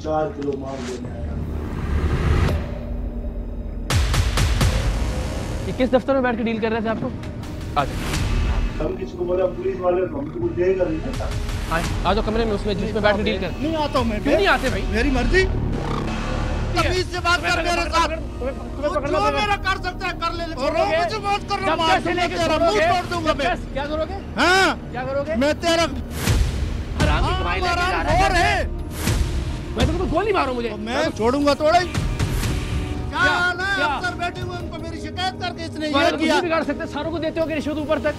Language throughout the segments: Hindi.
4 किलो माल लेने आया। ये किस दफ्तर में बैठ के डील कर रहे थे आपको? आ जाओ। हम किसी को बोला पुलिस वाले को, हम तो कुछ देगा नहीं ना। आ जाओ कमरे में, उसमें जिसमें बैठ के डील कर। नहीं आता हूँ मैं। क्यों नहीं आते भाई? मेरी मर्जी। तमीज से बात कर मेरे साथ। जो मेरा कर सकता है कर ले। मुझे बात कर रहा हूँ, तेरा मुंह तोड़ दूंगा मैं। क्या करोगे? हाँ क्या करोगे? मैं तेरा हराम की कमाई लेके जा रहा है। मैं तुमको गोली मारूं मुझे? मैं छोड़ूंगा थोड़ा ही। क्या? अफसर बैठे हुए उनको मेरी शिकायत करके इसने ये ये किया। बिगाड़ सकते, सारों को देते हो कि रिश्वत ऊपर तक।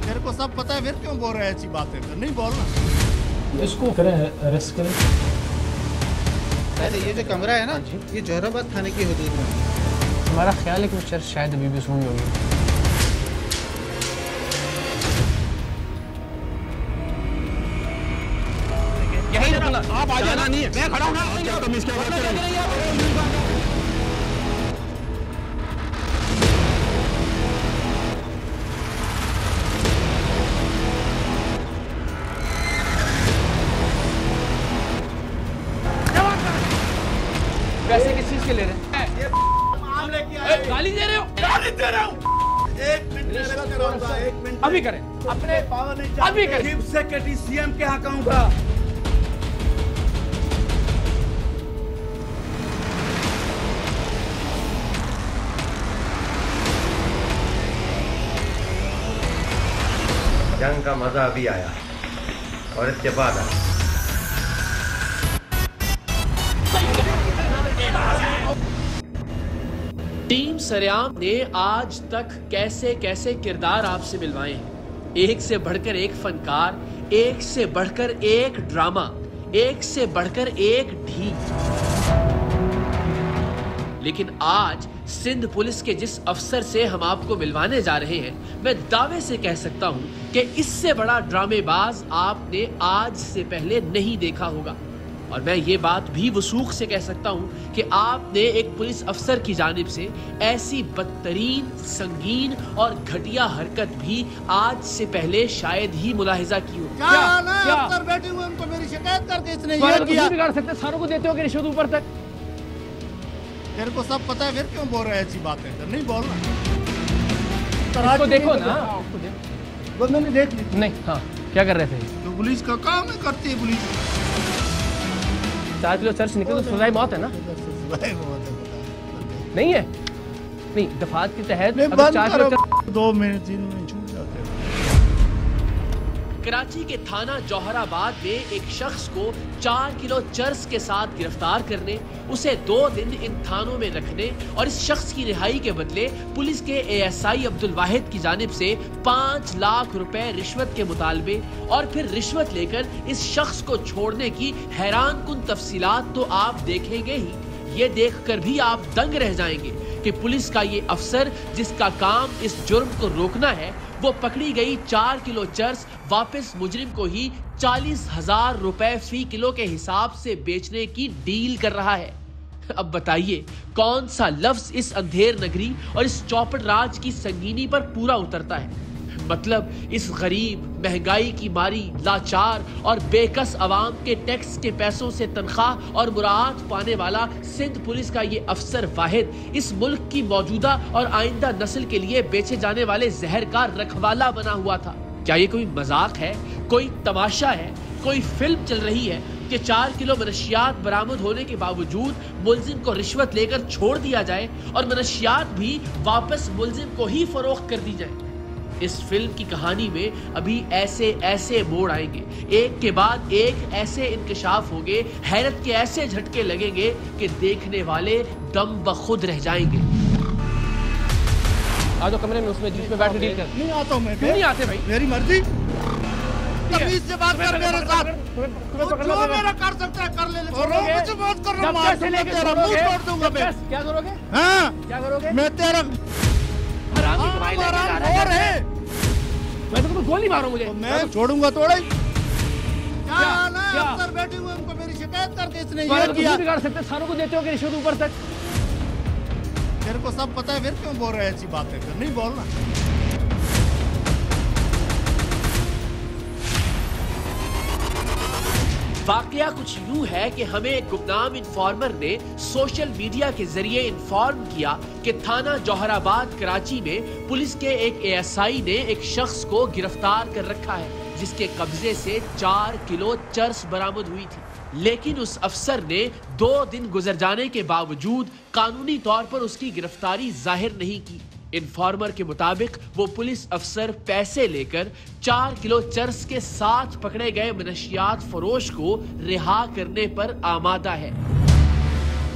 मेरे को सब पता है, फिर क्यों बोल रहे हैं ऐसी बातें? नहीं बोलना। इसको करें, अरेस्ट करें। अच्छा, ये जो कमरा है ना, ये जोहराबाद थाने की हदूद में है। हमारा ख्याल है कि वो चर्च शायद अभी भी सुनी होगी। यही आप आ जाना नहीं है, मैं खड़ा हूं ना। क्या तमीज क्या बात कर रहे हैं? पैसे किस चीज के ले रहे हैं? गाली दे रहे हो? गाली दे रहा हूँ। एक मिनट अभी करें, अपने पावर नहीं अभी करें। चीफ सेक्रेटरी सीएम के यहाँ कहूँगा। जंग का मजा अभी आया और इसके बाद आया। टीम सरेआम ने आज तक कैसे कैसे किरदार आपसे मिलवाए हैं। एक से बढ़कर एक फनकार, एक से बढ़कर एक ड्रामा, एक से बढ़कर एक ढीठ। लेकिन आज सिंध पुलिस के जिस अफसर से हम आपको मिलवाने जा रहे हैं, मैं दावे से कह सकता हूं कि इससे बड़ा ड्रामेबाज आपने आज से पहले नहीं देखा होगा। और मैं ये बात भी वसूख से कह सकता हूं कि आपने एक पुलिस अफसर की जानिब से ऐसी बदतरीन, संगीन और घटिया हरकत भी आज से पहले शायद ही मुलाहिजा की हो। क्या अफसर बैठे हुए उनको मेरी शिकायत करके इसने ये किया। बिगाड़ सकते, सारों को देते हो कि रिश्वत ऊपर तक। तेरे को सब पता है, फिर क्यों बोल रहे हैं ऐसी बातें? नहीं बोलना। इसको देखो ना, वो मैंने देख ली। नहीं, हाँ क्या कर रहे थे? तो पुलिस का काम है, करती है पुलिस। 4 किलो चर्च निकले तो सजाए मौत है ना? नहीं है, नहीं दफात के तहत अगर 4 किलो 2 मिनट 3 मिनट छूट जाते हैं। कराची के थाना जौहराबाद में एक शख्स को 4 किलो चर्स के साथ गिरफ्तार करने, उसे 2 दिन इन थानों में रखने और इस शख्स की रिहाई के बदले पुलिस के एएसआई अब्दुल वाहिद की जानिब से 5 लाख रुपए रिश्वत के मुतालबे और फिर रिश्वत लेकर इस शख्स को छोड़ने की हैरान कुन तफसीलात तो आप देखेंगे ही। ये देखकर भी आप दंग रह जाएंगे कि पुलिस का ये अफसर, जिसका काम इस जुर्म को रोकना है, वो पकड़ी गई 4 किलो चर्स वापस मुजरिम को ही 40,000 रुपए फी किलो के हिसाब से बेचने की डील कर रहा है। अब बताइए कौन सा लफ्ज इस अंधेर नगरी और इस चौपट राज की संगीनी पर पूरा उतरता है? मतलब इस गरीब, महंगाई की मारी, लाचार और बेकस अवाम के टैक्स के पैसों से तनख्वाह और मुराद पाने वाला सिंध पुलिस का ये अफसर वाहिद इस मुल्क की मौजूदा और आइंदा नस्ल के लिए बेचे जाने वाले जहर का रखवाला बना हुआ था। क्या ये कोई मजाक है, कोई तमाशा है, कोई फिल्म चल रही है कि 4 किलो मनशियात बरामद होने के बावजूद मुलजिम को रिश्वत लेकर छोड़ दिया जाए और मनशियात भी वापस मुलजिम को ही फरोख्त कर दी जाए? इस फिल्म की कहानी में अभी ऐसे ऐसे मोड़ आएंगे, एक के बाद एक ऐसे इंकशाफ होंगे, हैरत के ऐसे झटके लगेंगे कि देखने वाले दम बखुद रह जाएंगे। आ जाओ कमरे में, उसमें जिसमें बैठ के डील कर। नहीं आता हूँ मैं। क्यों नहीं आते भाई? मेरी मर्जी। तमीज से बात कर मेरे साथ। जो मेरा कर सकता है कर ले। मुझे बात कर रहा हूँ, तेरा मुंह तोड़ दूंगा मैं। क्या करोगे? हाँ क्या करोगे? मैं तेरा हराम की कमाई लेके जा रहा है। मैं तुमको गोली मारूं मुझे? मैं छोड़ूंगा थोड़ा ही। क्या? अफसर बैठे हुए उनको मेरी शिकायत करके इसने ये किया। बिगाड़ सकते, सारों को देते हो कि रिश्वत ऊपर तक। तेरे को सब पता है, फिर क्यों बोल रहे हैं ऐसी बातें? नहीं बोलना। वाकया कुछ यूं है कि हमें एक गुमनाम इन्फॉर्मर ने सोशल मीडिया के जरिए इन्फॉर्म किया कि थाना जौहराबाद कराची में पुलिस के एक एएसआई ने एक शख्स को गिरफ्तार कर रखा है, जिसके कब्जे से 4 किलो चर्स बरामद हुई थी। लेकिन उस अफसर ने 2 दिन गुजर जाने के बावजूद कानूनी तौर पर उसकी गिरफ्तारी जाहिर नहीं की। इन्फॉर्मर के मुताबिक वो पुलिस अफसर पैसे लेकर 4 किलो चर्स के साथ पकड़े गए मनशियात फरोश को रिहा करने पर आमादा है।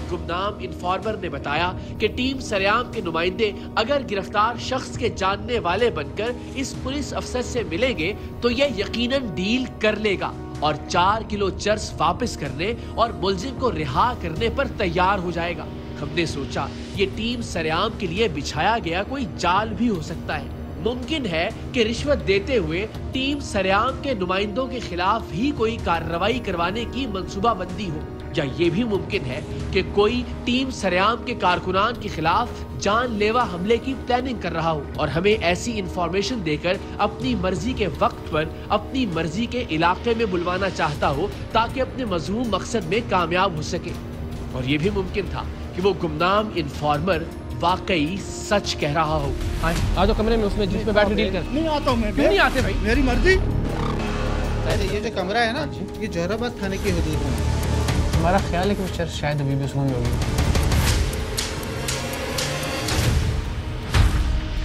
गुमनाम इन्फॉर्मर ने बताया कि टीम सरेआम के नुमाइंदे अगर गिरफ्तार शख्स के जानने वाले बनकर इस पुलिस अफसर से मिलेंगे तो ये यकीनन डील कर लेगा और 4 किलो चर्स वापस करने और मुलजिम को रिहा करने पर तैयार हो जाएगा। हमने सोचा ये टीम सरेआम के लिए बिछाया गया कोई जाल भी हो सकता है। मुमकिन है कि रिश्वत देते हुए टीम सरेआम के नुमाइंदों के खिलाफ ही कोई कार्रवाई करवाने की मंसूबाबंदी हो, या ये भी मुमकिन है कि कोई टीम सरेआम के कारकुनान के खिलाफ जानलेवा हमले की प्लानिंग कर रहा हो और हमें ऐसी इंफॉर्मेशन देकर अपनी मर्जी के वक्त पर अपनी मर्जी के इलाके में बुलवाना चाहता हो ताकि अपने मज़मूम मकसद में कामयाब हो सके। और ये भी मुमकिन था कि वो गुमनाम इन्फॉर्मर वाकई सच कह रहा हो। आ जाओ कमरे में, उसमें जिसमें बैठ के डील कर। नहीं आता हूँ मैं। क्यों नहीं आते भाई? मेरी मर्जी। ये जो कमरा है ना, ये जौहराबाद थाने की हदूद में। हमारा ख्याल है कि वो चर्च शायद अभी भी उसमें होगी।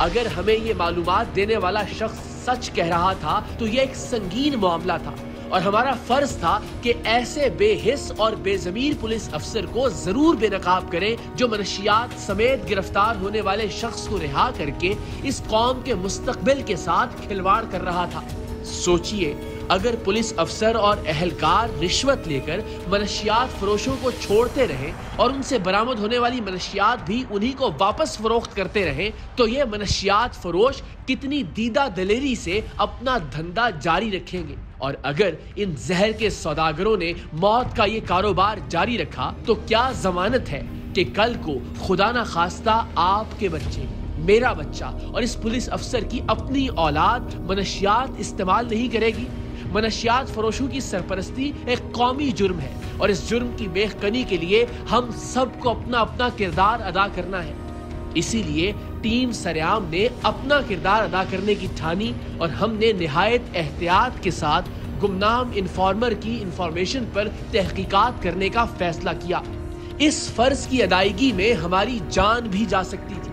अगर हमें ये मालूमात देने वाला शख्स सच कह रहा था तो ये एक संगीन मामला था और हमारा फर्ज था कि ऐसे बेहिस और बेजमीर पुलिस अफसर को जरूर बेनकाब करें जो मनशियात समेत गिरफ्तार होने वाले शख्स को रिहा करके इस कौम के मुस्तकबिल के साथ खिलवाड़ कर रहा था। सोचिए, अगर पुलिस अफसर और अहलकार रिश्वत लेकर मनशियात फरोशों को छोड़ते रहे और उनसे बरामद होने वाली मनशियात भी उन्हीं को वापस फरोख्त करते रहे तो ये मनशियात फरोश कितनी दीदा दलेरी से अपना धंधा जारी रखेंगे। और अगर इन जहर के सौदागरों ने मौत का ये कारोबार जारी रखा तो क्या जमानत है कि कल को खुदा ना खास्ता आपके बच्चे, मेरा बच्चा और इस पुलिस अफसर की अपनी औलाद मनशियात इस्तेमाल नहीं करेगी। मनशियात फरोशों की सरपरस्ती एक कौमी जुर्म है और इस जुर्म की मेहकनी के लिए हम सबको अपना अपना किरदार अदा करना है। इसीलिए टीम सरेआम ने अपना किरदार अदा करने की ठानी और हमने निहायत एहतियात के साथ गुमनाम इन्फॉर्मर की इंफॉर्मेशन पर तहकीकात करने का फैसला किया। इस फर्ज की अदायगी में हमारी जान भी जा सकती थी।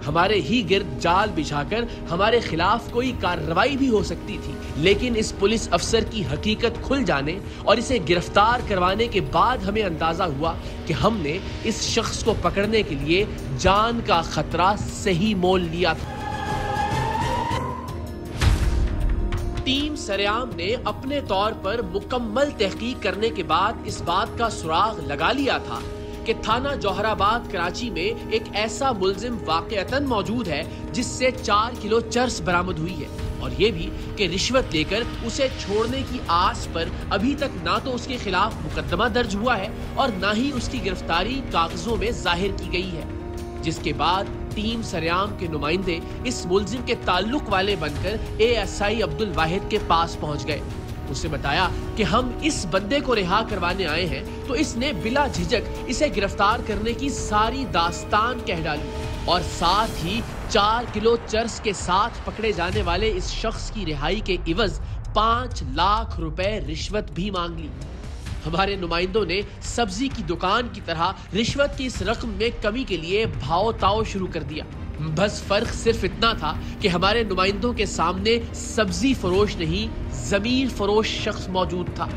हमारे ही गिर्द जाल बिछाकर हमारे खिलाफ कोई कार्रवाई भी हो सकती थी, लेकिन इस पुलिस अफसर की हकीकत खुल जाने और इसे गिरफ्तार करवाने के बाद हमें अंदाजा हुआ कि हमने इस शख्स को पकड़ने के लिए जान का खतरा सही मोल लिया था। टीम सरेआम ने अपने तौर पर मुकम्मल तहकीक करने के बाद इस बात का सुराग लगा लिया था कि थाना जौहराबाद कराची में एक ऐसा मुलजिम वाकईतन मौजूद है जिससे 4 किलो चर्स बरामद हुई है और ये भी कि रिश्वत लेकर उसे छोड़ने की आस पर अभी तक ना तो उसके खिलाफ मुकदमा दर्ज हुआ है और ना ही उसकी गिरफ्तारी कागजों में जाहिर की गई है। जिसके बाद टीम सरेआम के नुमाइंदे इस मुलजिम के ताल्लुक वाले बनकर एएसआई अब्दुल वाहिद के पास पहुंच गए। उसे बताया कि हम इस बंदे को रिहा करवाने आए हैं तो इसने बिला झिझक इसे गिरफ्तार करने की सारी दास्तान कह डाली और साथ ही 4 किलो चर्स के साथ पकड़े जाने वाले इस शख्स की रिहाई के इवज 5 लाख रुपए रिश्वत भी मांग ली। हमारे नुमाइंदों ने सब्जी की दुकान की तरह रिश्वत की इस रकम में कमी के लिए भाव ताव शुरू कर दिया। बस फर्क सिर्फ इतना था कि हमारे नुमाइंदों के सामने सब्जी फरोश नहीं जमीर फरोश शख्स मौजूद था।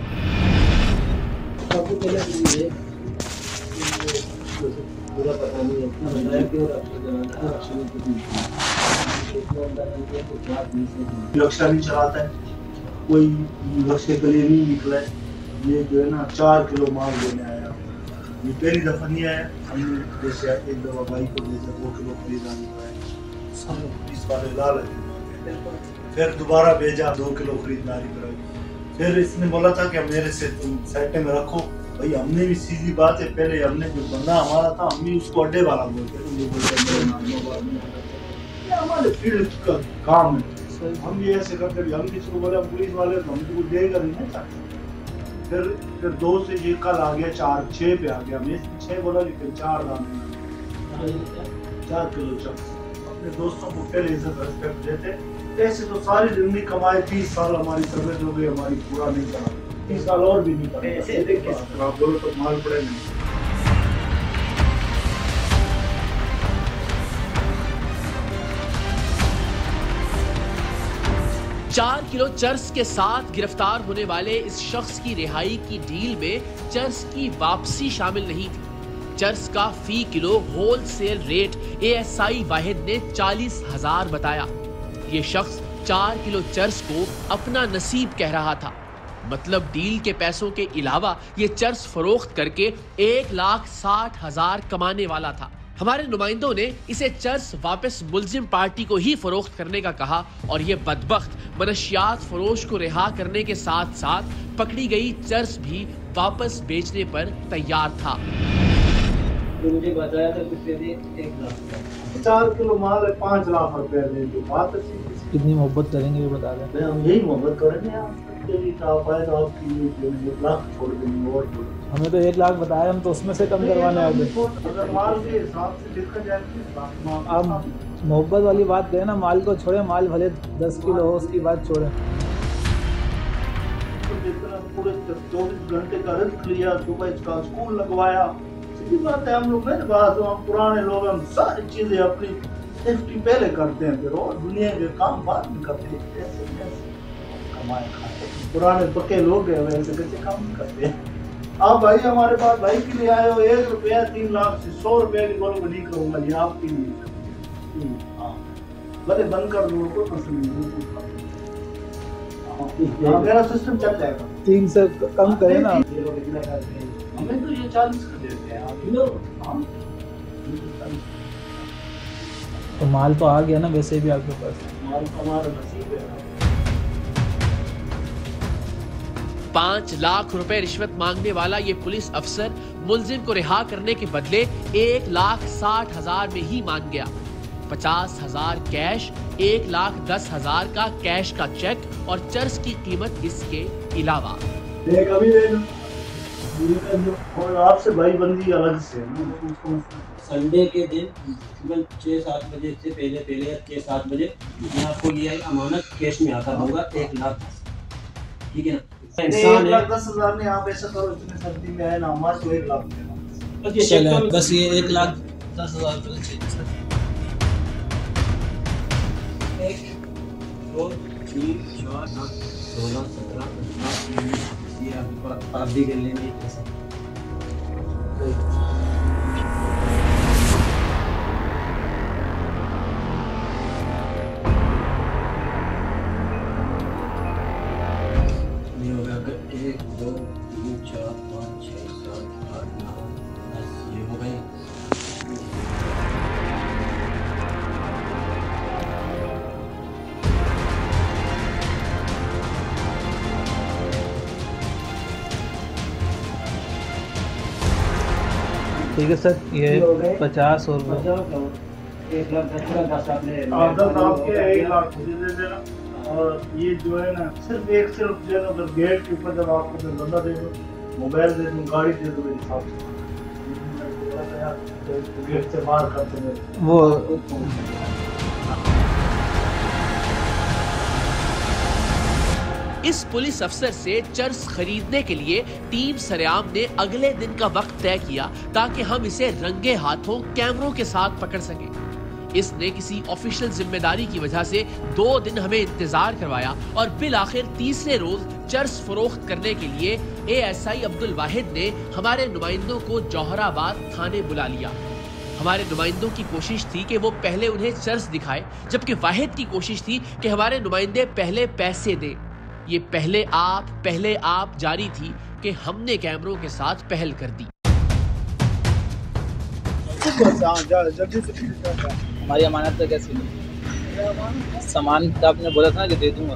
रिक्शा नहीं चलाता है, कोई रिक्शे के लिए नहीं निकला है। ये जो है ना 4 किलो माल लेने आया, ये पहली दफा नहीं आया। हमने जैसे एक दफा भाई को जैसे 2 किलो खरीदारी कराई, सब पुलिस वाले लाल, फिर दोबारा भेजा 2 किलो खरीदारी कराई। फिर इसने बोला था कि मेरे से तुम सेटे में रखो। भाई हमने भी सीधी बात है, पहले हमने जो बंदा हमारा था हम भी उसको अड्डे वाला बोलते थे, हमारे फील्ड का काम है। हम ये ऐसे करते हम किसी को बोले पुलिस वाले तो हम तो देगा नहीं ना। फिर 2 से ये कल आ गया 4-6 पे आ गया। मैं 6 बोला लेकिन 4 दाने 4 किलो चक्स। अपने दोस्तों को पहले इज्जत रेस्पेक्ट देते। ऐसे तो सारी जिंदगी कमाए, 30 साल हमारी सर्विस हो गई, हमारी पूरा नहीं करा, 30 साल और भी नहीं करा। ऐसे आप बोलो तो माल पड़े नहीं। 4 किलो चर्स के साथ गिरफ्तार होने वाले इस शख्स की रिहाई की डील में चर्स की वापसी शामिल नहीं थी। चर्स का फी किलो होलसेल रेट एएसआई वाहिद ने 40,000 बताया। ये शख्स 4 किलो चर्स को अपना नसीब कह रहा था। मतलब डील के पैसों के अलावा ये चर्स फरोख्त करके 1,60,000 कमाने वाला था। हमारे नुमाइंदों ने इसे चर्स वापस मुल्जिम पार्टी को ही फरोख्त करने का कहा और ये बदबख्त मनशियात फरोश को रिहा करने के साथ साथ पकड़ी गई चर्स भी वापस बेचने पर तैयार था। मुझे बताया था कुछ 1 लाख 4 किलो माल है, 5 लाख रुपए देंगे। बात अच्छी। कितनी मोहब्बत करेंगे ये बता दें। हम यही मोहब्बत करेंगे। आप आए तो आपकी 1 लाख छोड़ देंगे और हमें तो 1 लाख बताया, हम तो उसमें से कम करवाने आए थे। अगर माल के हिसाब से देखा जाए तो आप मोहब्बत वाली बात करें ना, माल को छोड़े, माल भले 10 किलो हो उसकी बात छोड़े। पूरे 24 घंटे का रिस्क लिया, सुबह इसका स्कूल लगवाया। सीधी बात है, हम लोग नहीं बात, हम पुराने लोग, हम सारी चीजें अपनी सेफ्टी पहले करते हैं, फिर और दुनिया के काम बाद में करते हैं। कमाए खाते पुराने पक्के लोग हैं, वैसे कैसे काम नहीं करते हैं। आप भाई हमारे पास भाई के लिए आए हो, 1 रुपया 3 लाख से 100 रुपया की बोलो नहीं करूंगा, ये आपके लिए। भले बंद कर दो, कोई मसला नहीं, मेरा सिस्टम चल जाएगा। 3 से कम करें ना। ये लोग इतना करते हैं, हमें तो ये 40 कर देते हैं आप लोग। तो माल तो आ गया ना वैसे भी आपके पास। माल हमारा नसीब है। 5 लाख रुपए रिश्वत मांगने वाला ये पुलिस अफसर मुलजिम को रिहा करने के बदले 1,60,000 में ही मान गया। 50,000 कैश, 1,10,000 का कैश का चेक और चर्स की कीमत इसके अलावा। और आपसे भाई बंदी अलग से संडे के दिन सुबह 6-7 बजे से पहले 6-7 बजे मैं आपको ये अमानत कैश में आता होगा 1 लाख, ठीक है ना। 1,10,000 ने आप ऐसा करो, इतने सर्दी में आए ना, हमारे तो 1 लाख देना। बस ये 1,10,000 रुपये चाहिए सर। 1 2 3 4 5 16 17 18 ये आप भी कर लेंगे पैसा। ये हो गया 1 2 3 4 5 6 7 8 9 10 ये हो गए। ठीक है सर, ये 50 और 1,10,000 आपने 10 आपके 1 लाख मुझे दे देना। और ये जो है ना सिर्फ जो है ना गेट के ऊपर जब आपको फिर बंदा दे दो, मोबाइल दे दो, गाड़ी दे दो, मेरे हिसाब से गेट से बाहर करते हैं वो। इस पुलिस अफसर से चर्स खरीदने के लिए टीम सरेआम ने अगले दिन का वक्त तय किया ताकि हम इसे रंगे हाथों कैमरों के साथ पकड़ सकें। इसने किसी ऑफिशियल जिम्मेदारी की वजह से 2 दिन हमें इंतजार करवाया और बिल आखिर तीसरे रोज चर्स फरोख्त करने के लिए एएसआई अब्दुल वाहिद ने हमारे नुमाइंदों को जौहराबाद थाने बुला लिया। हमारे नुमाइंदों की कोशिश थी कि वो पहले उन्हें चर्स दिखाए, जबकि वाहिद की कोशिश थी कि हमारे नुमाइंदे पहले पैसे दें। ये पहले आप जारी थी कि हमने कैमरों के साथ पहल कर दी। हमारी अमानत तो कैसी नहीं? सामान तो आपने बोला था ना कि दे दूंगा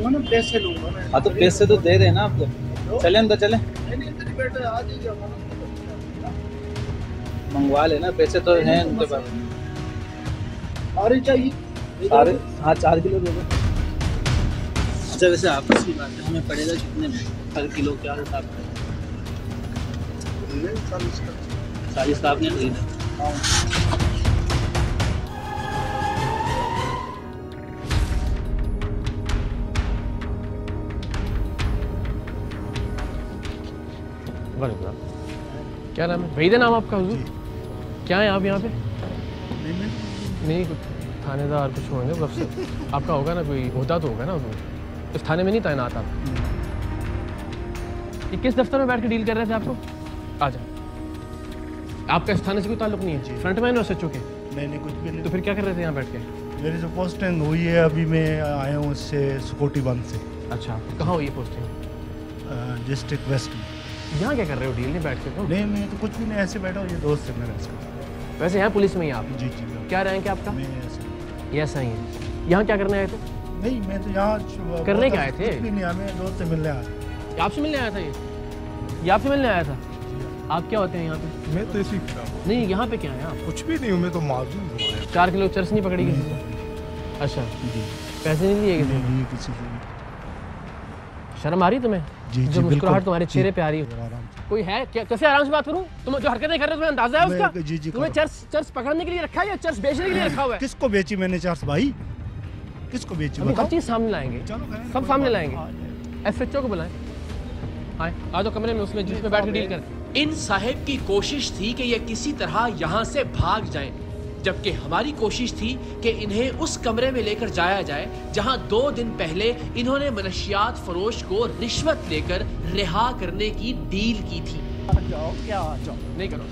ना, पैसे लूंगा मैं। हाँ तो पैसे तो दे देना आपको। चलें तो चलें, मंगवा लेना, पैसे तो हैं उनके पास। सारे चाहिए? सारे, हाँ 4 किलो दे दो। अच्छा वैसे आपस की बात है, हमें पड़ेगा कितने में पर किलो, क्या हिसाब है? 40 का आपने खरीदा। क्या नाम है? वहीद है नाम आपका? हुजूर क्या है आप यहाँ पे? नहीं कुछ थानेदार कुछ होंगे अफसर आपका होगा ना, कोई होता तो होगा ना हुजूर। इस थाने में नहीं तैनात आप? ये किस दफ्तर में बैठ के डील कर रहे थे आपको? आ जाओ। आपका इस थाने से कोई ताल्लुक नहीं है? फ्रंट मैन हो सचो के? नहीं कुछ भी नहीं। तो फिर क्या कर रहे थे यहाँ बैठ के? मेरी जो पोस्टिंग हुई है अभी मैं आया हूँ उससे सिक्योरिटी बंद से। अच्छा कहाँ हुई है पोस्टिंग? डिस्ट्रिक्ट वेस्ट में। यहाँ क्या कर रहे हो डील नहीं बैठ के? नहीं मैं तो कुछ भी नहीं, ऐसे बैठा हूँ, ये दोस्त है मेरा इसका। वैसे यहाँ पुलिस में ही आप? जी क्या रैंक है आपका? मैं ऐसा ये ऐसा ही है। यहाँ क्या करने आए थे? नहीं मैं तो यहाँ करने क्या आए थे? कुछ भी नहीं, हमें दोस्त से मिलने आया। आपसे मिलने आया था? ये आपसे मिलने आया था? आप क्या होते हैं यहाँ पे? मैं तो इसी नहीं यहाँ पे क्या है आप? कुछ भी नहीं हूँ, मैं तो माजूम हूँ। 4 किलो चर्स नहीं पकड़ी किसी को? अच्छा पैसे नहीं लिए किसी को? शर्म आ रही तुम्हें? जी जो मुस्कुराहट तुम्हारे चेहरे पे आ रही है, कोई है क्या? कैसे आराम से बात करूं? तुम जो हरकतें कर रहे हो तुम्हें अंदाजा है उसका? तुम्हें चर्स पकड़ने के लिए रखा है या चर्स बेचने के लिए रखा हुआ है? किसको बेची मैंने चर्स भाई? किसको बेची? हर चीज सामने लाएंगे, सब सामने लाएंगे। एसएचओ को बुलाएं। आए आ जाओ कमरे में, उसमें जिसमें बैठ के डील कर। इन साहिब की कोशिश थी कि ये किसी तरह यहाँ से भाग जाएं, जबकि हमारी कोशिश थी कि इन्हें उस कमरे में लेकर जाया जाए जहां 2 दिन पहले इन्होंने मनशियात फरोश को रिश्वत लेकर रिहा करने की डील की थी। नहीं करो,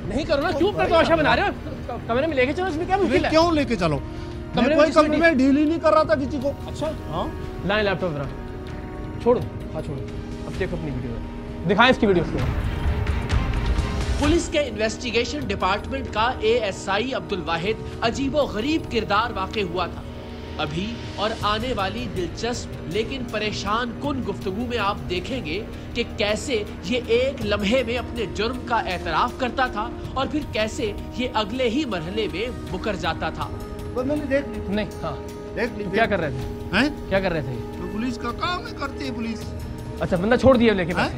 नहीं करो ना, क्यों तमाशा बना रहे हो? कमरे में लेके चलो, इसमें क्या मुश्किल है? क्यों लेके चलो? कमरे में डील ही नहीं कर रहा था किसी को। अच्छा हाँ लाए लैपटॉप जरा, छोड़ो। हाँ छोड़ो, अब देखो अपनी वीडियो, दिखाएं इसकी वीडियो को। पुलिस के इन्वेस्टिगेशन डिपार्टमेंट का एएसआई अब्दुल वाहिद अजीबो गरीब किरदार वाक़ हुआ था। अभी और आने वाली दिलचस्प लेकिन परेशान कुन गुफ्तगू में आप देखेंगे कि कैसे ये एक लम्हे में अपने जुर्म का एतराफ करता था और फिर कैसे ये अगले ही मरहले में मुकर जाता था। मैंने देख ली। नहीं हाँ देख ली। क्या कर रहे थे? हैं? क्या कर रहे थे? तो पुलिस का काम है, करती है पुलिस। अच्छा बंदा छोड़ दिया लेके पैसे?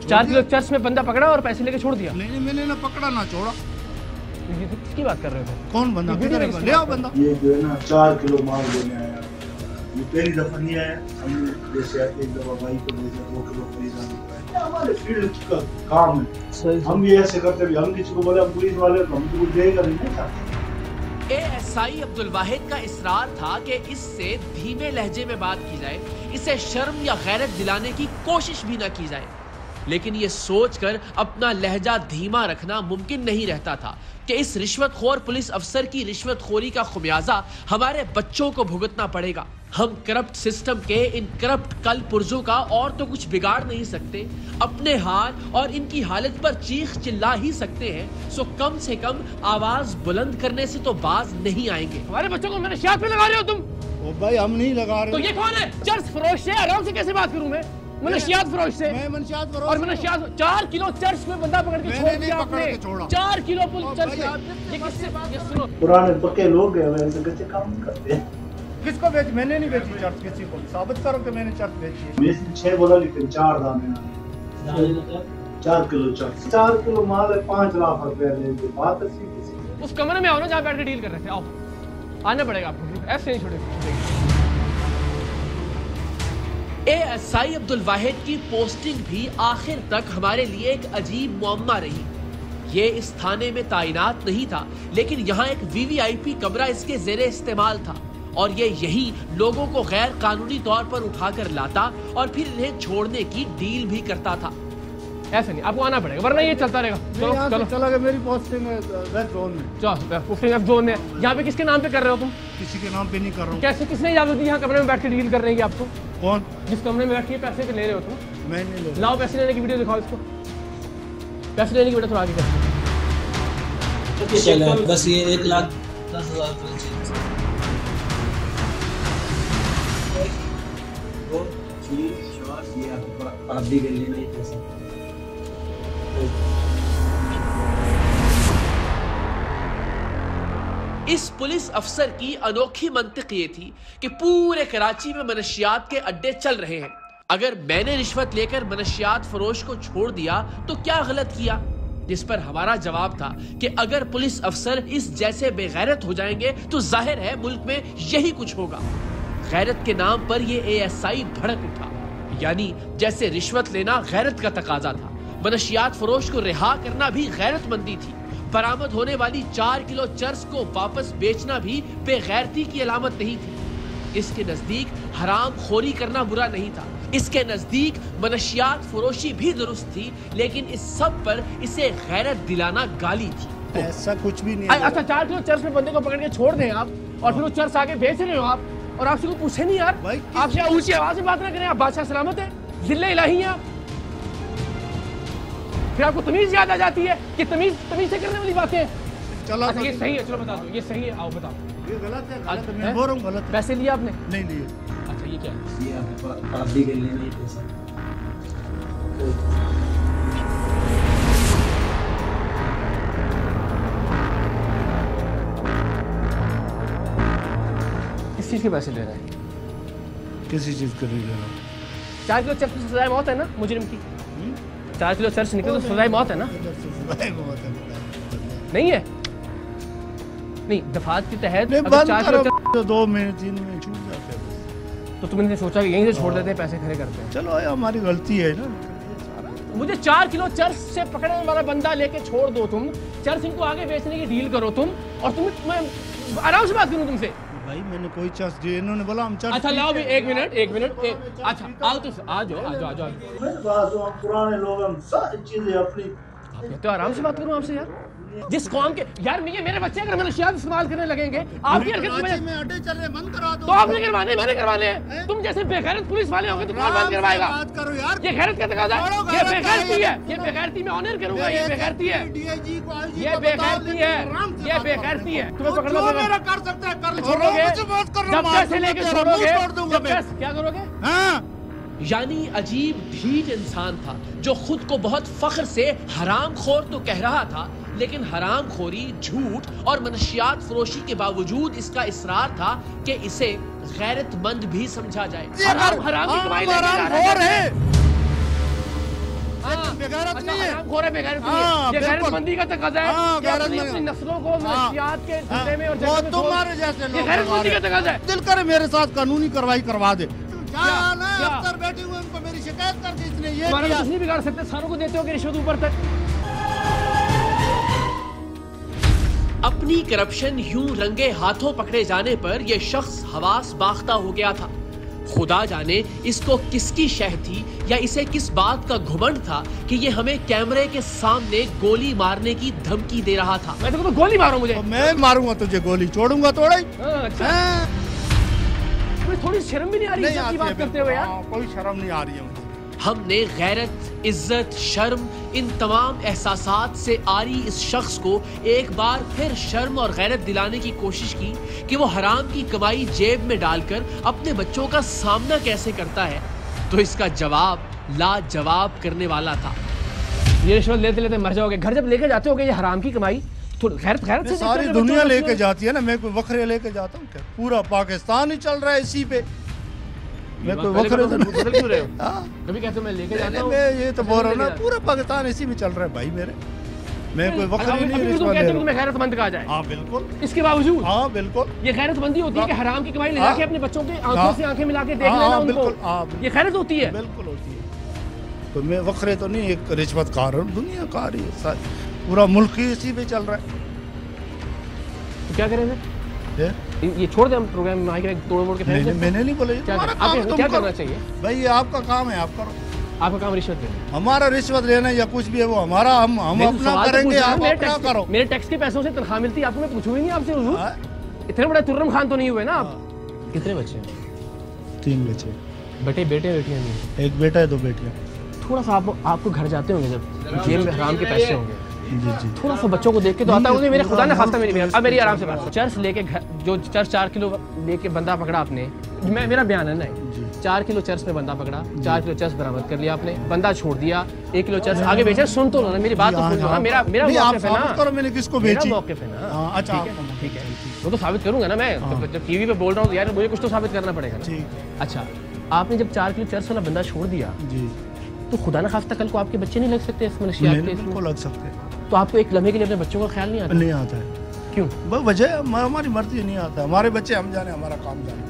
4 किलो चर्च में बंदा पकड़ा और पैसे लेके छोड़ दिया? नहीं मैंने ना पकड़ा ना छोड़ा। किसकी बात कर रहे हो? कौन बंदा? ले आओ बंदा। ये जो है ना 4 किलो माल देने आया, ये पहली दफा नहीं आया। हमने जैसे एक दफा भाई को भेजा 2 किलो खरीदा, हमारे फील्ड का काम है। हम ये ऐसे करते भी, हम किसी को बोले पुलिस वाले हम तो कुछ देगा नहीं चाहते। एएसआई अब्दुल वाहिद का इसरार था कि इससे धीमे लहजे में बात की जाए, इसे शर्म या गैरत दिलाने की कोशिश भी न की जाए। लेकिन ये सोचकर अपना लहजा धीमा रखना मुमकिन नहीं रहता था कि इस रिश्वतखोर पुलिस अफसर की रिश्वतखोरी का खुमियाजा हमारे बच्चों को भुगतना पड़ेगा। हम करप्ट सिस्टम के इन करप्ट कल पुर्जों का और तो कुछ बिगाड़ नहीं सकते, अपने हाल और इनकी हालत पर चीख चिल्ला ही सकते हैं। सो कम से कम आवाज बुलंद करने से तो बाज नहीं आएंगे। हमारे बच्चों को मनशियात पे लगा रहे हो तुम? ओ भाई हम नहीं लगा रहे। तो ये कौन है? चर्च फरोश से आराम से कैसे बात करूं मैं? मनशियात फरोश से। मैं मनशियात फरोश और मनशियात 4 किलो चर्च में बंदा पकड़ के छोड़ दिया आपने। 4 किलो चर्च में। ये किससे? ये सुनो, पुराने पक्के लोग हैं, वैसे कैसे काम करते हैं। किसको बेच? मैंने नहीं बेची चर्च किसी को। साबित करो कि मैंने चर्च बेची है। मैं 6 बोला लेकिन 4 दाने 4 किलो चर्च, 4 किलो माल है, 5 लाख रुपए लेंगे। बात ऐसी किसी उस कमरे में आओ ना जहाँ बैठ के डील कर रहे थे। आओ, आना पड़ेगा आपको, ऐसे नहीं छोड़ेगा। एएसआई अब्दुल वाहिद की पोस्टिंग भी आखिर तक हमारे लिए एक अजीब मुअम्मा रही। ये इस थाने में तैनात नहीं था, लेकिन यहाँ एक वीवीआईपी कमरा इसके ज़ेरे इस्तेमाल था और ये यही लोगों को गैर कानूनी तौर पर उठाकर लाता और फिर इन्हें छोड़ने की डील भी करता था। ऐसे नहीं, आपको आना पड़ेगा वरना ये चलता रहेगा। चलो चलो चला गया। मेरी पोस्टिंग है वेस्ट जोन में। चलो पोस्टिंग वेस्ट जोन में। यहाँ पे किसके नाम पे कर रहे हो तुम? किसी के नाम पे नहीं कर रहा हूँ। कैसे? किसने इजाजत दी यहाँ कमरे में बैठ के डील करने की आपको? कौन? जिस कमरे में बैठ के पैसे ले रहे हो तुम? मैं नहीं ले रहा। लाओ पैसे लेने की वीडियो दिखाओ इसको। पैसे लेने की वीडियो थोड़ा आगे कर। बस ये 1,10,000 आप भी कर लेना ही पैसा। इस पुलिस अफसर की अनोखी मंतिक ये थी कि पूरे कराची में मनशियात के अड्डे चल रहे हैं, अगर मैंने रिश्वत लेकर मनशियात फरोश को छोड़ दिया तो क्या गलत किया। जिस पर हमारा जवाब था कि अगर पुलिस अफसर इस जैसे बेगैरत हो जाएंगे तो जाहिर है मुल्क में यही कुछ होगा। गैरत के नाम पर ये एएसआई भड़क उठा, यानी जैसे रिश्वत लेना गैरत का तकाजा था, मनशियात फरोश को रिहा करना भी गैरतमंदी थी, बरामद होने वाली 4 किलो चर्स को वापस बेचना भी बेगैरती की अलामत नहीं थी। इसके नजदीक हराम खोरी करना बुरा नहीं था, इसके नजदीक मनशियात फरोशी भी दुरुस्त थी, लेकिन इस सब पर इसे गैरत दिलाना गाली थी। ऐसा कुछ भी नहीं। अच्छा 4 किलो चर्स में बंदे को पकड़ के छोड़ दें आप, और फिर वो चर्स आगे बेच रहे हो आप, और आपसे कोई पूछे नहीं यार, आपसे ऊंची आवाज में बात ना करें, आप बादशाह सलामत है, जिल्ले इलाही हैं आप, फिर आपको तमीज याद आ जाती है कि तमीज से करने वाली बातें। चलो अच्छा, ये सही है, चलो बता दो ये सही है, आओ बताओ। ये गलत है, गलत है, मैं बोल रहा हूं गलत है। पैसे लिए आपने? नहीं लिए। अच्छा ये क्या है? ये आपने के लिए नहीं पैसा। किस चीज के पैसे ले रहे हैं? किसी चीज के लिए ले रहा हूं। 4 किलो चर्च की सजाए मौत है ना मुजरिम की? 4 किलो चर्च निकले तो सजाए मौत है ना? नहीं है? नहीं, दफात के तहत अगर 4 किलो तो 2 महीने 3 महीने छूट जाते हैं, तो तुमने सोचा कि यहीं से छोड़ देते हैं, पैसे खड़े करते हैं। चलो हमारी गलती है ना। मुझे 4 किलो चर्च से पकड़ने वाला बंदा लेके छोड़ दो तुम, चर्च इनको आगे बेचने की डील करो तुम, और मैं आराम से बात करूं तुमसे। भाई मैंने कोई चर्च दिए, इन्होंने बोला हम चर्च। अच्छा लाओ भी, एक मिनट। अच्छा आओ तो आ जाओ। पुराने लोग हम सारी चीजें अपनी। तो आराम से बात करूं आपसे यार, जिस कौम के यार मेरे बच्चे अगर मनशियात इस्तेमाल करने लगेंगे आपकी हरकत में अड्डे चल रहे, बंद करा दो। तो आपने करवाने, मैंने करवाने हैं। तुम जैसे बेगैरत पुलिस वाले होंगे तो कौन बंद करवाएगा? बात करो यार, ये गैरत का तकाजा है, ये बेगैरती है, ये बेगैरती में ऑनर करूंगा, ये बेगैरती है, डीआईजी को आईजी ये बेगैरती है, ये बेगैरती है। तुम्हें पकड़ना जो पड़ेगा। मेरा कर सकते हैं कर लो, छोड़ोगे मुझे बात कर जब पैसे लेके छोड़ोगे, क्या करोगे? हाँ यानी अजीब ढीठ इंसान था जो खुद को बहुत फख्र से हरामखोर तो कह रहा था, लेकिन हरामखोरी, झूठ और मनशियात फरोशी के बावजूद इसका इसरार था कि इसे गैरतमंद भी समझा जाए। हराम की कमाई लेके जा रहा है। बेगैरत नहीं है, हरामखोर है, बेगैरत नहीं है। ये गैरतमंदी का तकाजा है कि अपनी नस्लों को मनशियात के धंधे में और जगह में तुम्हारे जैसे लोग, ये गैरतमंदी का तकाजा है। दिल करे मेरे साथ कानूनी कार्रवाई करवा दे। अफसर बैठे हुए उनको मेरी शिकायत कर दी, इसने ये किया। कुछ नहीं बिगाड़ सकते, सारों को देते हो कि रिश्वत ऊपर तक। अपनी करप्शन यूं रंगे हाथों पकड़े जाने पर यह शख्स हवास बाख्ता हो गया था। खुदा जाने इसको किसकी शह थी या इसे किस बात का घुमंड था कि ये हमें कैमरे के सामने गोली मारने की धमकी दे रहा था। मैं तो गोली मारो मुझे। तो मैं मारूंगा तुझे, गोली छोड़ूंगा थोड़ा ही। थोड़ी शर्म भी नहीं आ रही है बात करते हुए यार? कोई शर्म नहीं आ रही है। हमने गैरत, इज्जत, शर्म, इन तमाम एहसासात से आरी इस शख्स को एक बार फिर शर्म और गैरत दिलाने की कोशिश की कि वो हराम की कमाई जेब में डालकर अपने बच्चों का सामना कैसे करता है, तो इसका जवाब लाजवाब करने वाला था। ये रिश्वत लेते लेते मर जाओगे, घर जब लेके जाते होगे ये हराम की कमाई, तो गैरत से सारी दुनिया लेके जाती है ना, मैं कोई वखरे लेके जाता हूँ क्या? पूरा पाकिस्तान ही चल रहा है इसी पे। मैं कोई वखरे तो बदल क्यों रहे हो? कभी कहते हो मैं लेके जाता हूँ, मैं ये तो बोल रहा हूँ ना, पूरा पाकिस्तान इसी में चल रहा है भाई मेरे। मैं कोई वखरे नहीं रिश्वत ले रहा हूँ। मैं गैरतमंद कहा जाए? हाँ बिल्कुल। इसके बावजूद? हाँ बिल्कुल। ये गैरतमंदी होती है कि हराम की कमाई ले जाके अपने बच्चों के आंखों से आंखें मिला के देख लेना उनको, ये गैरत होती है? बिल्कुल होती है। तो मैं वखरे तो नहीं, एक रिश्वतकार हूँ, दुनिया कार ही है, पूरा मुल्क ही इसी पे चल रहा है। तो क्या करें फिर? ये छोड़ दे हम प्रोग्राम में आके तोड़ मोड़ के फेंक दे? मैंने नहीं बोला। क्या करना चाहिए भाई? ये आपका काम है, आप करो। आपका काम रिश्वत देना? हमारा रिश्वत लेना या कुछ भी है वो हमारा, हम अपना करेंगे, आप अपना करो। मेरे टैक्स के पैसों से तनख्वाह मिलती है, आपको मैं पूछूंगी नहीं आपसे हुजूर? इतने बड़े तुर्रम खान तो नहीं हुए ना आप? कितने बच्चे हैं? 3 बच्चे। बेटे बेटियां नहीं? एक बेटा है, 2 बेटियां। थोड़ा सा आपको घर जाते होंगे जब जेब में हराम के पैसे होंगे, जी। थोड़ा सा बच्चों को देख के तो आता है मेरे खुदा ने खासा मेरी आराम से बात। चर्च लेके जो चर्च 4 किलो लेके बंदा पकड़ा आपने, मेरा बयान है ना, 4 किलो चर्च में बंदा पकड़ा, 4 किलो चर्च बरामद कर लिया आपने, बंदा छोड़ दिया, 1 किलो चर्च आगे बेचा। सुन तो ना मेरी बात तो सुन लो ना, मेरा मौक़िफ़ है ना, मैंने किसको बेची? मौक़िफ़ है ना। अच्छा ठीक है। वो तो साबित करूंगा ना मैं। जब टीवी पे बोल रहा हूँ यार मुझे कुछ तो साबित करना पड़ेगा ना। अच्छा, आपने जब 4 किलो चर्स वाला बंदा छोड़ दिया जी, तो खुदा ना खास्ता कल को आपके बच्चे नहीं लग सकते इस मनशियात के? बिल्कुल लग सकते। तो आपको एक लम्हे के लिए अपने बच्चों का ख्याल नहीं आता? नहीं आता है। क्यों? बस वजह हमारी मर्जी नहीं आता। हमारे बच्चे हम जाने, हमारा काम जाने।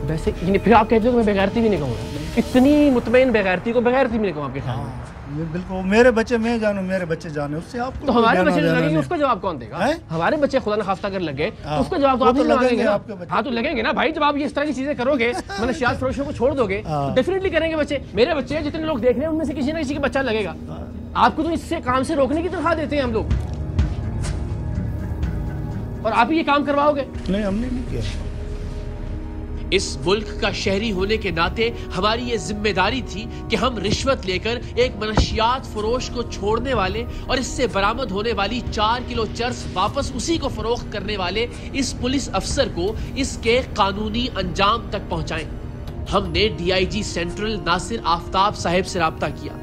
वैसे फिर आप कहते हो कि मैं बेगैरती भी नहीं कहूँगा? इतनी मुतमईन बेगैरती को बेगैरती भी नहीं कहूँ आपके ख्याल में? बिल्कुल, मेरे बच्चे मैं जानूं, मेरे बच्चे जाने, उससे आपको तो हमारे बच्चे लगेंगे, उसका जवाब कौन देगा? हमारे बच्चे खुदा न खास्ता कर लगे तो उसका जवाब तो आप नहीं मांगेंगे ना। हाँ तो लगेंगे ना भाई, जब आप इस तरह की चीजें करोगे, मनशियात फरोशियों को छोड़ दोगे तो डेफिनेटली करेंगे बच्चे। मेरे बच्चे जितने लोग देख रहे हैं उनमें से किसी ना किसी का बच्चा लगेगा। आपको तो इससे काम से रोकने की तनख्वाह देते हैं हम लोग, और आप ही ये काम करवाओगे? नहीं, हमने नहीं किया। इस मुल्क का शहरी होने के नाते हमारी ये जिम्मेदारी थी कि हम रिश्वत लेकर एक मनशियात फरोश को छोड़ने वाले और इससे बरामद होने वाली 4 किलो चर्स वापस उसी को फरोख्त करने वाले इस पुलिस अफसर को इसके कानूनी अंजाम तक पहुंचाएं। हमने DIG सेंट्रल नासिर आफ्ताब साहब से राब्ता किया।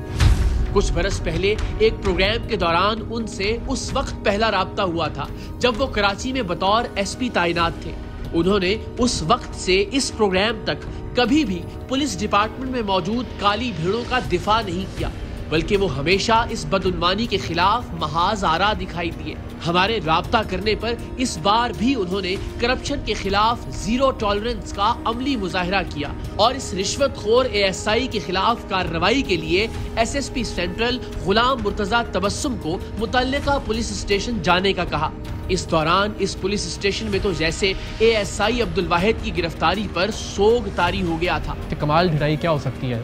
कुछ बरस पहले एक प्रोग्राम के दौरान उनसे उस वक्त पहला राब्ता हुआ था जब वो कराची में बतौर SP तैनात थे। उन्होंने उस वक्त से इस प्रोग्राम तक कभी भी पुलिस डिपार्टमेंट में मौजूद काली भीड़ों का दिफा नहीं किया, बल्कि वो हमेशा इस बदउन्वानी के खिलाफ महाज आरा दिखाई दिए। हमारे राब्ता करने पर इस बार भी उन्होंने करप्शन के खिलाफ जीरो टॉलरेंस का अमली मुजाहिरा किया और इस रिश्वतखोर ASI के खिलाफ कार्रवाई के लिए SSP सेंट्रल गुलाम मुर्तजा तबस्सुम को मुतल्लिका पुलिस स्टेशन जाने का कहा। इस दौरान इस पुलिस स्टेशन में तो जैसे ASI अब्दुल वाहिद की गिरफ्तारी पर सोग तारी हो गया था। कमाल भिड़ाई क्या हो सकती है?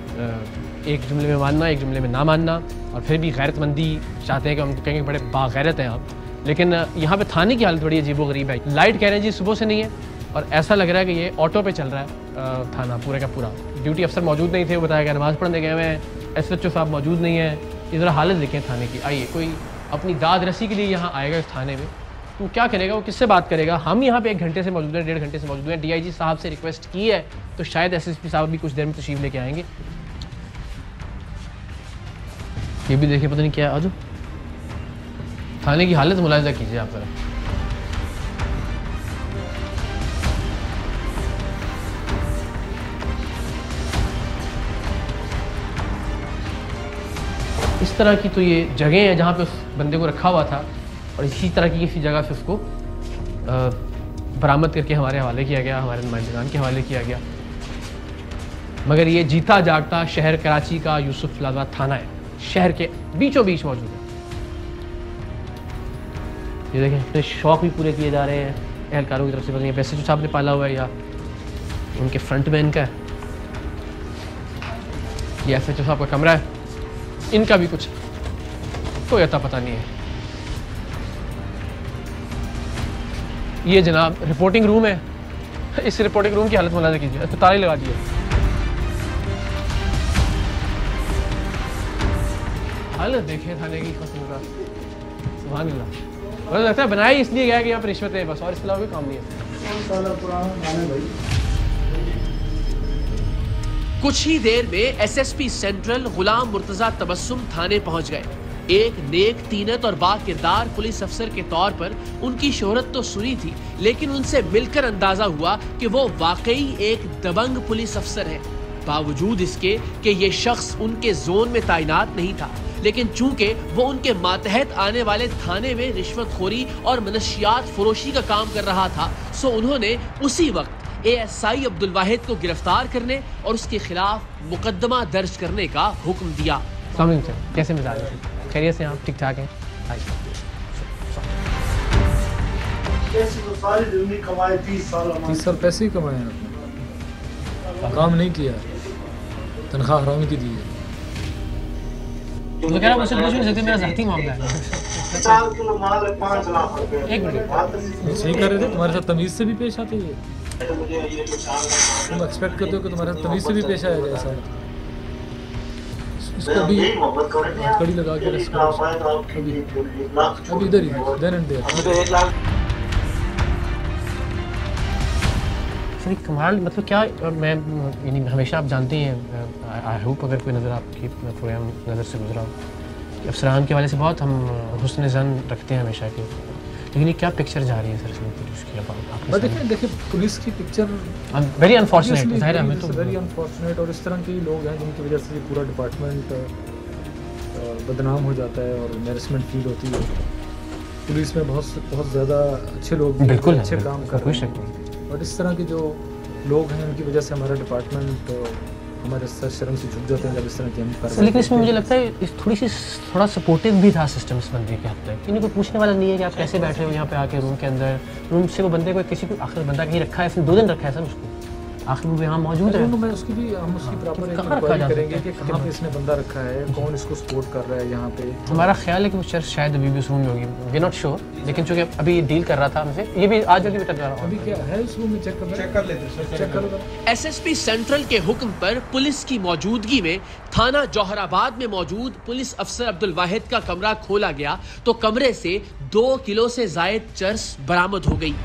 एक जुमले में मानना, एक जुमले में ना मानना, और फिर भी गैरतमंदी चाहते हैं कि हम कहेंगे बड़े बागैरत हैं आप। लेकिन यहाँ पे थाने की हालत बड़ी अजीबोगरीब है। लाइट कह रहे हैं जी सुबह से नहीं है, और ऐसा लग रहा है कि ये ऑटो पे चल रहा है थाना पूरे का पूरा। ड्यूटी अफसर मौजूद नहीं थे, वो बताया गया नमाज़ पढ़ने गए हुए हैं। SHO साहब मौजूद नहीं है। इधर हालत देखें थाने की। आइए, कोई अपनी दाद रसी के लिए यहाँ आएगा इस थाने में तो क्या करेगा? वो किससे बात करेगा? हम यहाँ पे 1 घंटे से मौजूद हैं, 1.5 घंटे से मौजूद हैं। DIG साहब से रिक्वेस्ट की है तो शायद SSP साहब भी कुछ देर में तशरीफ लेके आएंगे। ये भी देखिए, पता नहीं क्या आज थाने की हालत मुलाहिजा कीजिए आप जरा। इस तरह की तो ये जगह है जहाँ पे उस बंदे को रखा हुआ था, और इसी तरह की किसी जगह से उसको बरामद करके हमारे हवाले किया गया, हमारे नुमाइंदगान के हवाले किया गया। मगर ये जीता जागता शहर कराची का यूसुफ प्लाजा थाना है, शहर के बीचों बीच मौजूद है। ये देखें, इतने शौक भी पूरे किए जा रहे हैं एहलकारों की तरफ से। पता नहीं SHO साहब ने पाला हुआ है या उनके फ्रंट मैन का है। ये SHO साहब का कमरा है, इनका भी कुछ कोई अता पता नहीं है। ये जनाब रिपोर्टिंग रूम है। इस रिपोर्टिंग रूम की हालत मुलाहिजा कीजिए, तो ताले लगा दिए। हालत देखिए थाने की, सुभान अल्लाह। मुझे लगता है बनाया इसलिए गया कि यहाँ पर रिश्वत है बस, और इसके अलावा कोई काम नहीं है। कुछ ही देर में SSP सेंट्रल गुलाम मुर्तजा तबस्सुम थाने पहुंच गए। एक नेक, तीनत और बाकिरदार पुलिस अफसर के तौर पर उनकी शोहरत तो सुनी थी, लेकिन उनसे मिलकर अंदाजा हुआ कि वो वाकई एक दबंग पुलिस अफसर है। बावजूद इसके कि ये शख्स उनके जोन में तैनात नहीं था, लेकिन चूंकि वो उनके मातहत आने वाले थाने में रिश्वतखोरी और मनशियात फरोशी का काम कर रहा था, सो उन्होंने उसी वक्त ASI अब्दुल वाहिद को गिरफ्तार करने और उसके खिलाफ मुकदमा दर्ज करने का हुक्म दिया। कैसे मिजाज है? खैरियत से आप ठीक ठाक हैं? तो सारी जिंदगी कमाए, 30 साल पैसे ही कमाए आपने, काम नहीं किया, तनख्वाह हराम की दी है। तो कह रहा मुझसे पूछ नहीं सकते, मेरा ज़ाती मामला है। 4 किलो माल है, 5 लाख रुपए। एक मिनट, सही कर रहे थे। तुम्हारे साथ तमीज़ से भी पेश आते हैं। तुम एक्सपेक्ट करते हो कि तुम्हारे साथ तमीज़ से भी पेश आया जाए ऐसा? इसको भी कड़ी लगा के अभी इधर ही देन एंड देयर। सही कमाल, मतलब क्या मैं यानी हमेशा आप जानते हैं, आई होप अगर कोई नज़र आपकी प्रोग्राम नज़र से गुजरा हो अफसरान के वाले से बहुत हम हुस्न ज़न रखते हैं हमेशा के, लेकिन ये क्या पिक्चर जा रही है सर इसमें पुलिस की? अब देखिए पुलिस की पिक्चर वेरी अनफॉर्चुनेट, ज़ाहिर है हमें तो वेरी अनफॉर्चुनेट, और इस तरह के लोग हैं जिनकी वजह से ये पूरा डिपार्टमेंट बदनाम हो जाता है और एम्बैरेसमेंट फील होती है। पुलिस में बहुत ज़्यादा अच्छे लोग बिल्कुल अच्छे काम कर रहे हैं, और इस तरह के जो लोग हैं उनकी वजह से हमारा डिपार्टमेंट हमारे सर शर्म से झुक जाते हैं जब इस तरह की हम कर। लेकिन इसमें मुझे लगता है थोड़ा सपोर्टिव भी था सिस्टम इस बंदे के हद तक। इन्हें कोई पूछने वाला नहीं है कि आप कैसे बैठे हो यहाँ पे आके रूम के अंदर, रूम से वो बंदे को किसी को आखिर बंदा कहीं रखा है, इसने 2 दिन रखा है सर उसको, आखिर वो यहाँ मौजूद है। मैं उसकी भी हम उसकी प्रॉपर इंक्वायरी करेंगे कि कहाँ पे इसने बंदा रखा है, कौन इसको सपोर्ट कर रहा है यहाँ पे। हमारा ख्याल है कि वो चर्च शायद अभी भी उस रूम में होगी, वी नॉट श्योर, लेकिन चूंकि अभी डील कर रहा था हमसे, ये भी आज जल्दी बेटा जा रहा अभी क्या है उस रूम में, चेक कर लेते हैं, चेक कर लो। एसएसपी सेंट्रल के हुक्म पर पुलिस की मौजूदगी में थाना जौहराबाद में मौजूद पुलिस अफसर अब्दुल वाहिद का कमरा खोला गया तो कमरे से 2 किलो से जायद चर्स बरामद हो गई।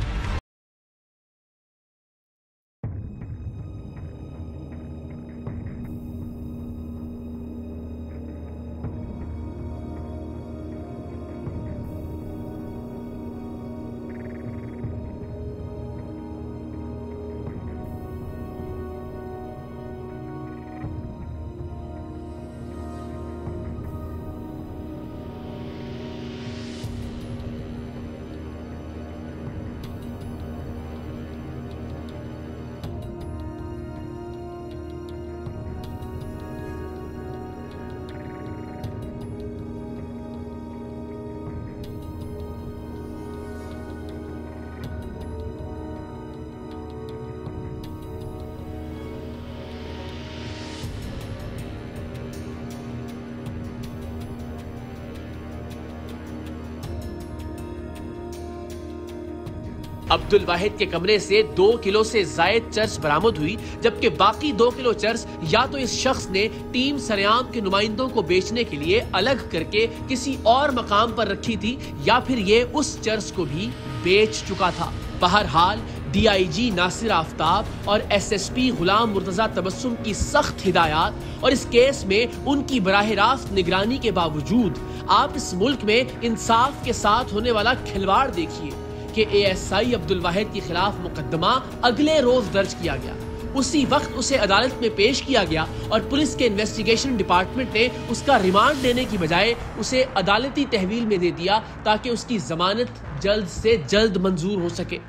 अब्दुल वाहिद के कमरे से 2 किलो से जायद चर्स बरामद हुई, जबकि बाकी 2 किलो चर्स या तो इस शख्स ने टीम सरेआम के नुमाइंदों को बेचने के लिए अलग करके किसी और मकाम पर रखी थी, या फिर ये उस चर्स को भी बेच चुका था। बहरहाल डीआईजी नासिर आफ्ताब और एसएसपी गुलाम मुर्तजा तबस्सुम की सख्त हिदायत और इस केस में उनकी बराह रास्त निगरानी के बावजूद आप इस मुल्क में इंसाफ के साथ होने वाला खिलवाड़ देखिए कि एएसआई अब्दुल वाहिद के खिलाफ मुकदमा अगले रोज दर्ज किया गया। उसी वक्त उसे अदालत में पेश किया गया और पुलिस के इन्वेस्टिगेशन डिपार्टमेंट ने उसका रिमांड लेने की बजाय उसे अदालती तहवील में दे दिया ताकि उसकी जमानत जल्द से जल्द मंजूर हो सके।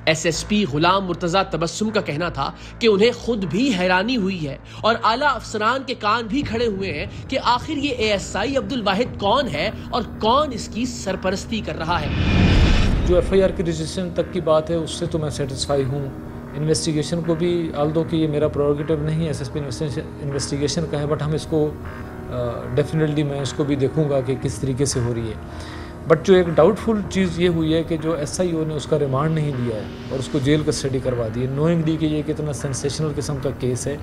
एसएसपी गुलाम मुर्तजा तबस्सुम का कहना था कि उन्हें खुद भी हैरानी हुई है और आला अफसरान के कान भी खड़े हुए हैं कि आखिर ये एएसआई अब्दुल वाहिद कौन है और कौन इसकी सरपरस्ती कर रहा है। जो एफआईआर की रजिस्ट्रेशन तक की बात है उससे तो मैं सेटिस्फाई हूँ। इन्वेस्टिगेशन को भी आल्दो कि ये मेरा प्रोरोगेटिव नहीं है, एसएसपी इन्वेस्टिगेशन का है, बट हम इसको डेफिनेटली मैं इसको भी देखूँगा कि किस तरीके से हो रही है। बट जो एक डाउटफुल चीज़ ये हुई है कि जो एसआईओ ने उसका रिमांड नहीं दिया है और उसको जेल कस्टडी करवा दी है, नोइंगली कि ये कितना सेंसेशनल किस्म का केस है,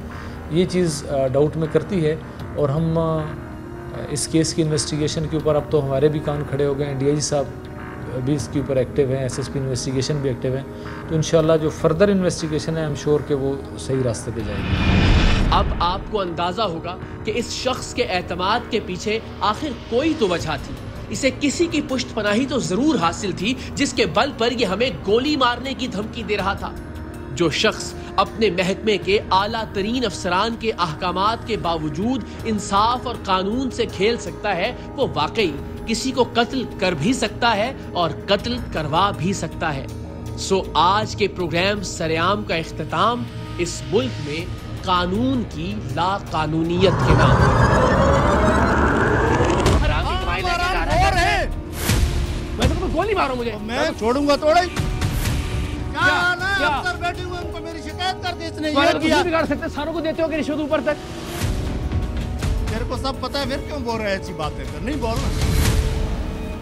ये चीज़ डाउट में करती है। और हम इस केस की इन्वेस्टिगेशन के ऊपर अब तो हमारे भी कान खड़े हो गए हैं, डीआईजी साहब भी इसके ऊपर एक्टिव हैं, एसएसपी इन्वेस्टिगेशन भी एक्टिव हैं, तो इंशाल्लाह जो फर्दर इन्वेस्टिगेशन है आई एम श्योर कि वो सही रास्ते पे जाएगी। अब आपको अंदाजा होगा कि इस शख्स के एतमाद के पीछे आखिर कोई तो वजह थी। इसे किसी की पुष्टपनाही तो जरूर हासिल थी जिसके बल पर यह हमें गोली मारने की धमकी दे रहा था। जो शख्स अपने महकमे के आला तरीन अफसरान के अहकामात के बावजूद इंसाफ और कानून से खेल सकता है, वो वाकई किसी को कत्ल कर भी सकता है और कत्ल करवा भी सकता है। सो आज के प्रोग्राम सरेआम का इख्तिताम इस मुल्क में कानून की लाकानूनियत के नाम। गोली मारो मुझे, मैं छोड़ूंगा थोड़ा ही। क्या अफसर बैठे हुए उनको मेरी शिकायत कर दी, इसने ये किया। बिगाड़ सकते, सारों को देते हो कि रिश्वत ऊपर तक। तेरे को सब पता है, फिर क्यों बोल रहे हैं ऐसी बातें? फिर नहीं बोलना।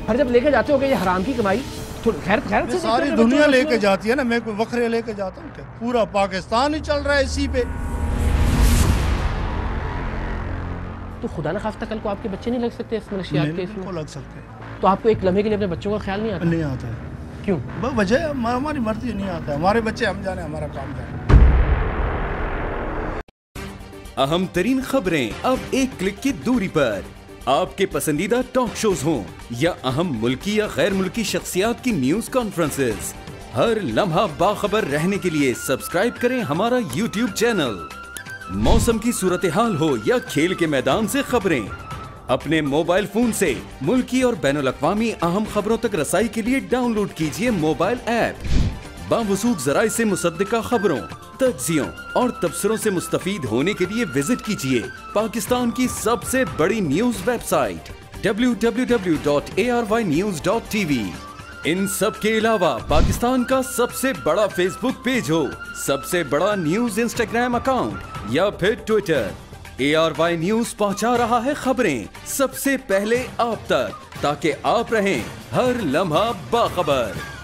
फिर जब लेके जाते हो कि ये हराम की कमाई, तो खैर से सारी दुनिया लेके जाती है ना, मैं कोई वखरे लेके जाता हूँ क्या? पूरा पाकिस्तान ही चल रहा है इसी पे। तो खुदा न खास्ता कल को आपके बच्चे नहीं लग सकते इस मनशियात के इसमें? लग सकते। तो आपको एक लम्हे के लिए अपने बच्चों का ख्याल नहीं आता? नहीं आता है। क्यों? वजह हमारी मर्जी नहीं आता है, हमारे बच्चे हम जाने, हमारा काम जाने। अहम तरीन खबरें अब एक क्लिक की दूरी पर, आपके पसंदीदा टॉक शोज हों या अहम मुल्की या गैर मुल्की शख्सियात की न्यूज कॉन्फ्रेंसेस, हर लम्हा बाखबर रहने के लिए सब्सक्राइब करें हमारा YouTube चैनल। मौसम की सूरत हाल हो या खेल के मैदान से खबरें, अपने मोबाइल फोन से मुल्की और बैनुल-अक़वामी अहम खबरों तक रसाई के लिए डाउनलोड कीजिए मोबाइल ऐप। बावसूख ज़राए से मुसद्दिका खबरों, तज्ज़ियों और तबसरों से मुस्तफ़ीद होने के लिए विजिट कीजिए पाकिस्तान की सबसे बड़ी न्यूज वेबसाइट www.arYnews.tv। इन सब के अलावा पाकिस्तान का सबसे बड़ा फेसबुक पेज हो, सबसे बड़ा न्यूज इंस्टाग्राम अकाउंट या फिर ट्विटर, ARY न्यूज पहुंचा रहा है खबरें सबसे पहले आप तक, ताकि आप रहें हर लम्हा बाखबर।